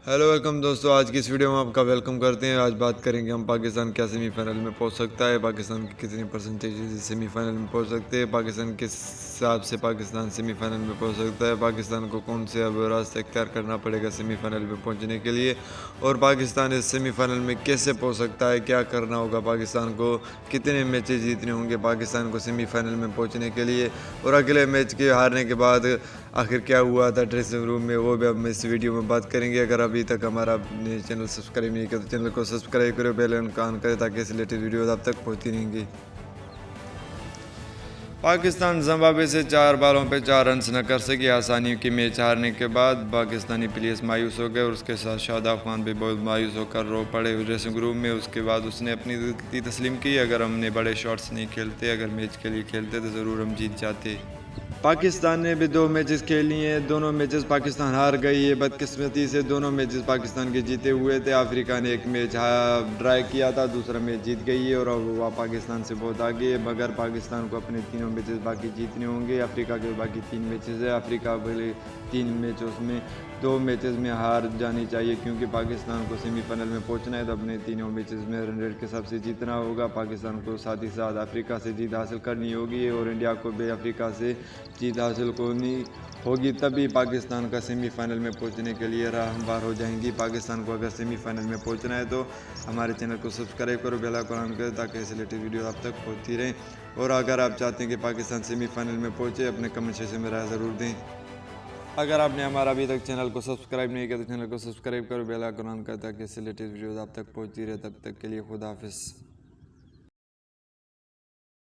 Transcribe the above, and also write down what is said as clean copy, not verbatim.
Hello welcome दोस्तों, आज की इस वीडियो में आपका वेलकम करते हैं। आज बात करेंगे हम पाकिस्तान क्या सेमीफाइनल में पहुंच सकता है, पाकिस्तान की कितनी परसेंटेज से सेमीफाइनल में पहुंच सकते हैं, पाकिस्तान किस हिसाब से पाकिस्तान सेमीफाइनल में पहुंच सकता है, पाकिस्तान को कौन से अब रास्ता इख्तियार करना पड़ेगा सेमीफाइनल में पहुंचने के लिए, और पाकिस्तान इस सेमीफाइनल में कैसे पहुँच सकता है, क्या करना होगा पाकिस्तान को, कितने मैचेज जीतने होंगे पाकिस्तान को सेमीफाइनल में पहुँचने के लिए, और अगले मैच के हारने के बाद आखिर क्या हुआ था ड्रेसिंग रूम में, वो भी हम इस वीडियो में बात करेंगे। अगर अभी तक हमारा चैनल सब्सक्राइब नहीं किया तो चैनल को सब्सक्राइब करो, बेल आइकन ऑन करें ताकि ऐसी लेटेस्ट वीडियो आप तक पहुंचती रहेंगी। पाकिस्तान जिम्बाब्वे से 4 बॉलों पे 4 रन न कर सकी। आसानी की मैच हारने के बाद पाकिस्तानी प्लेयर्स मायूस हो गए और उसके साथ शादाब खान भी बहुत मायूस होकर रो पड़े ड्रेसिंग रूम में। उसके बाद उसने अपनी गलती तस्लीम की, अगर हमने बड़े शॉट्स नहीं खेलते, अगर मैच के लिए खेलते तो ज़रूर हम जीत जाते। पाकिस्तान ने भी 2 मैचेस खेली हैं, दोनों मैचेस पाकिस्तान हार गई है। बदकिस्मती से दोनों मैचेस पाकिस्तान के जीते हुए थे। अफ्रीका ने एक मैच ड्राई किया था, दूसरा मैच जीत गई है और अब वह पाकिस्तान से बहुत आगे है। मगर पाकिस्तान को अपने तीनों मैचेस बाकी जीतने होंगे। अफ्रीका के बाकी 3 मैचेस है, अफ्रीका पहले 3 मैचों में 2 मैचेस में हार जानी चाहिए, क्योंकि पाकिस्तान को सेमीफाइनल में पहुंचना है तो अपने तीनों मैचेस में रन रेट के हिसाब से जीतना होगा। पाकिस्तान को साथ ही साथ अफ्रीका से जीत हासिल करनी होगी और इंडिया को भी अफ्रीका से जीत हासिल करनी होगी, तभी पाकिस्तान का सेमीफाइनल में पहुंचने के लिए राह हमवार हो जाएंगी। पाकिस्तान को अगर सेमीफाइनल में पहुंचना है तो हमारे चैनल को सब्सक्राइब करो, बेल आइकन ऑन करें ताकि ऐसे लेटेस्ट वीडियो आप तक पहुंचती रहें। और अगर आप चाहते हैं कि पाकिस्तान सेमीफाइनल में पहुंचे, अपने कमेंट सेक्शन में राय ज़रूर दें। अगर आपने हमारा अभी तक चैनल को सब्सक्राइब नहीं किया तो चैनल को सब्सक्राइब करो, बेल आइकन ऑन करें ताकि ऐसे लेटेस्ट वीडियो आप तक पहुंचती रहे। तब तक के लिए खुदा हाफिज़।